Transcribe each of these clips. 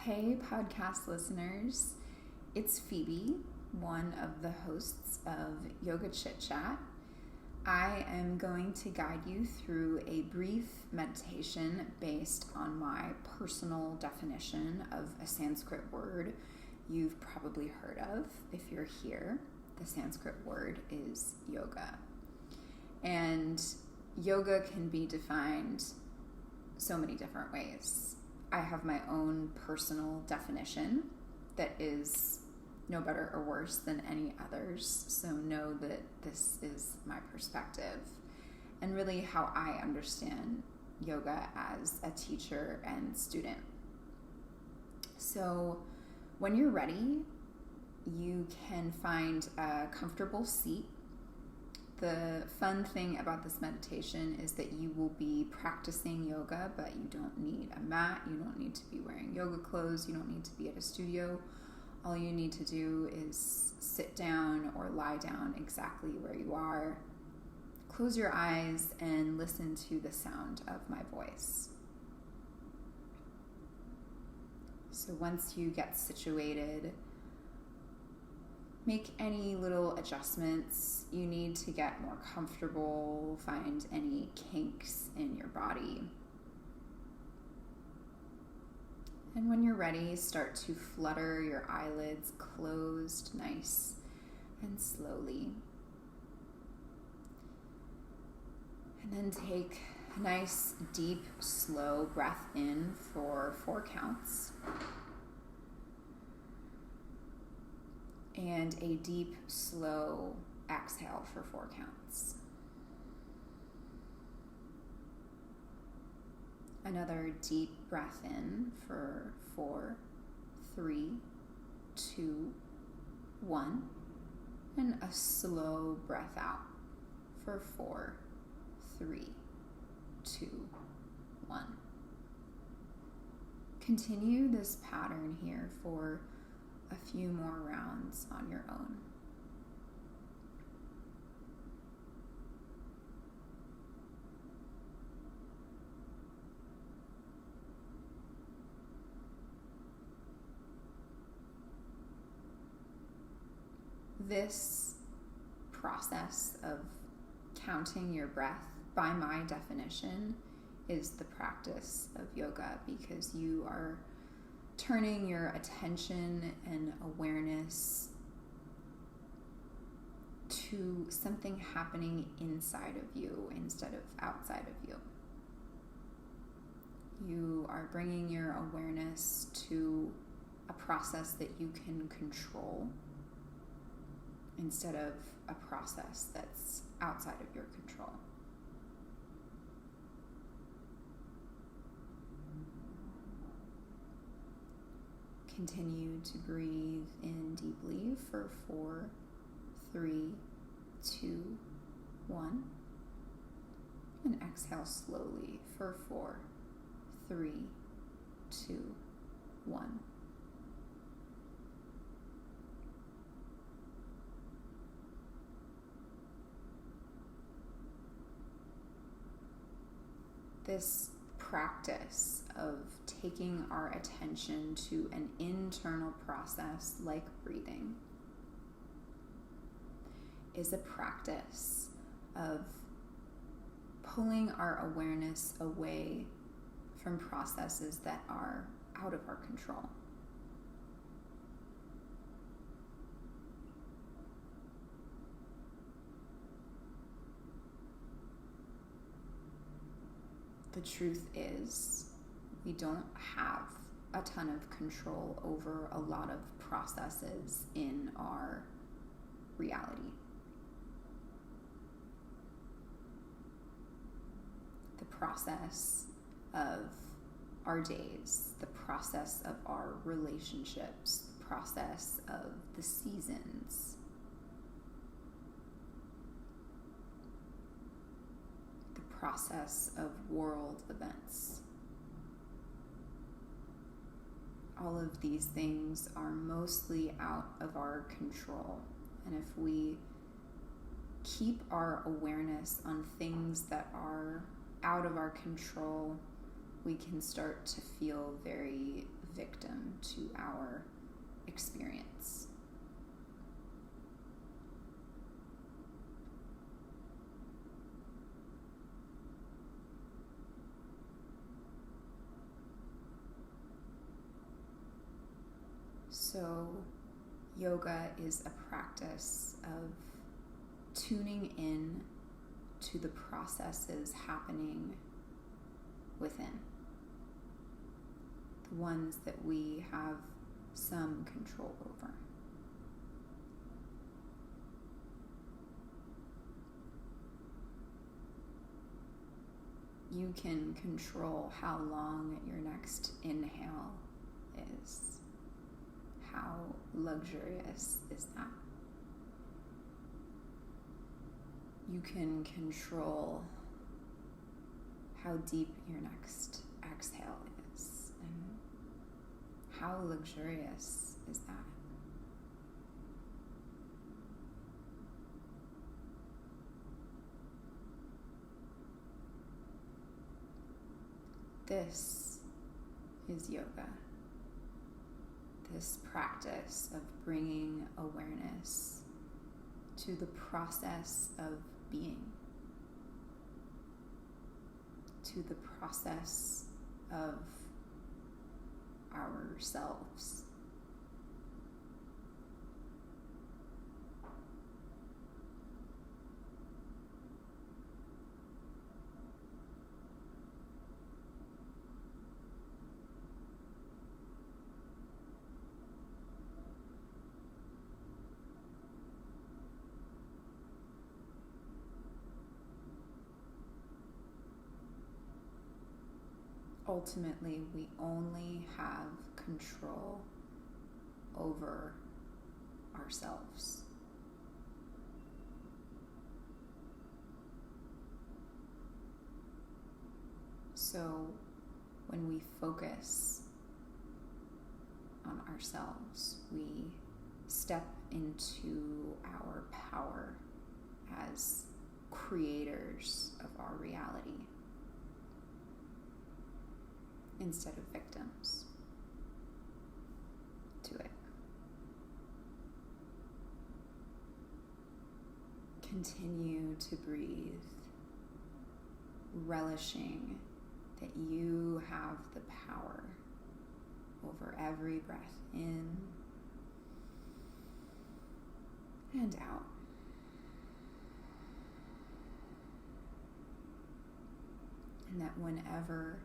Hey, podcast listeners. It's Phoebe, one of the hosts of Yoga Chit Chat. I am going to guide you through a brief meditation based on my personal definition of a Sanskrit word you've probably heard of if you're here. The Sanskrit word is yoga. And yoga can be defined so many different ways. I have my own personal definition that is no better or worse than any others, so know that this is my perspective and really how I understand yoga as a teacher and student. So when you're ready, you can find a comfortable seat. The fun thing about this meditation is that you will be practicing yoga, but you don't need a mat, you don't need to be wearing yoga clothes, you don't need to be at a studio. All you need to do is sit down or lie down exactly where you are. Close your eyes and listen to the sound of my voice. So once you get situated, make any little adjustments you need to get more comfortable, find any kinks in your body. And when you're ready, start to flutter your eyelids closed nice and slowly. And then take a nice, deep, slow breath in for 4 counts. And a deep, slow exhale for 4 counts. Another deep breath in for 4, 3, 2, 1. And a slow breath out for 4, 3, 2, 1. Continue this pattern here for a few more rounds on your own. This process of counting your breath, by my definition, is the practice of yoga, because you are turning your attention and awareness to something happening inside of you instead of outside of you. You are bringing your awareness to a process that you can control instead of a process that's outside of your control. Continue to breathe in deeply for 4, 3, 2, 1. And exhale slowly for 4, 3, 2, 1. This practice of taking our attention to an internal process like breathing is a practice of pulling our awareness away from processes that are out of our control. The truth is, we don't have a ton of control over a lot of processes in our reality. The process of our days, the process of our relationships, the process of the seasons, process of world events. All of these things are mostly out of our control. And if we keep our awareness on things that are out of our control, we can start to feel very victim to our experience. So, yoga is a practice of tuning in to the processes happening within, the ones that we have some control over. You can control how long your next inhale is. How luxurious is that? You can control how deep your next exhale is, and how luxurious is that? This is yoga. This practice of bringing awareness to the process of being, to the process of ourselves. Ultimately, we only have control over ourselves. So when we focus on ourselves, we step into our power as creators of our reality, instead of victims to it. Continue to breathe, relishing that you have the power over every breath in and out. And that whenever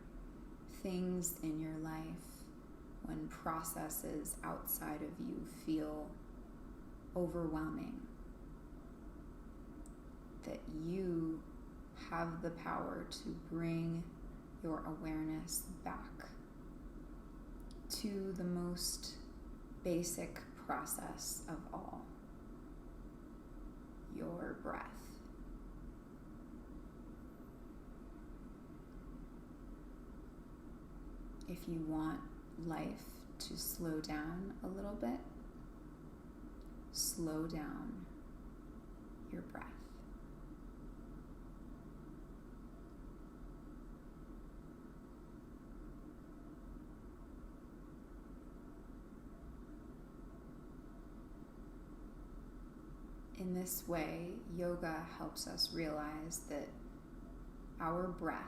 things in your life, when processes outside of you feel overwhelming, that you have the power to bring your awareness back to the most basic process of all, your breath. If you want life to slow down a little bit, slow down your breath. In this way, yoga helps us realize that our breath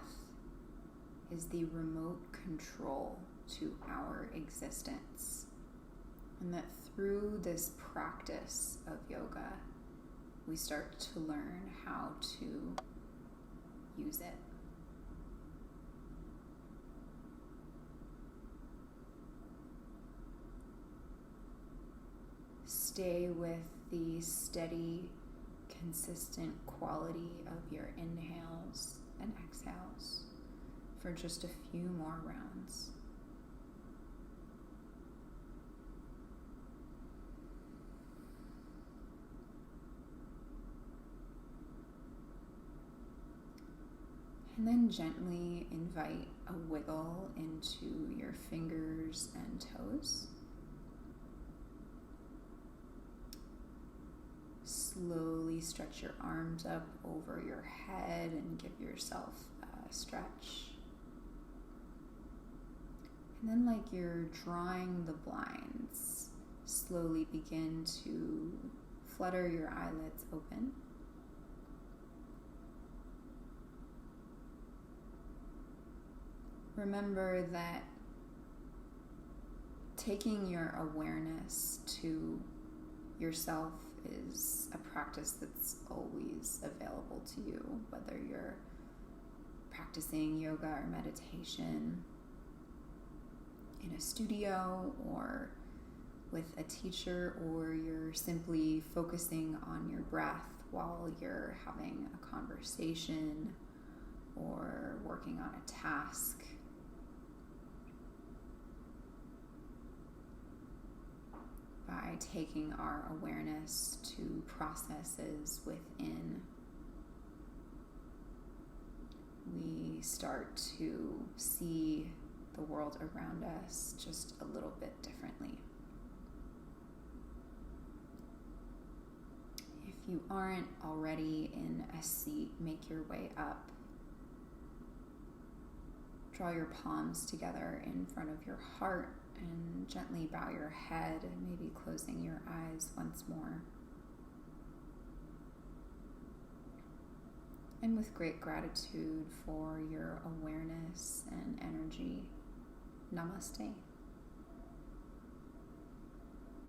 is the remote control to our existence, and that through this practice of yoga, we start to learn how to use it. Stay with the steady, consistent quality of your inhales and exhales for just a few more rounds. And then gently invite a wiggle into your fingers and toes. Slowly stretch your arms up over your head and give yourself a stretch. And then, like you're drawing the blinds, slowly begin to flutter your eyelids open. Remember that taking your awareness to yourself is a practice that's always available to you, whether you're practicing yoga or meditation in a studio or with a teacher, or you're simply focusing on your breath while you're having a conversation or working on a task. By taking our awareness to processes within, we start to see the world around us just a little bit differently. If you aren't already in a seat, make your way up. Draw your palms together in front of your heart and gently bow your head, maybe closing your eyes once more. And with great gratitude for your awareness and energy, namaste.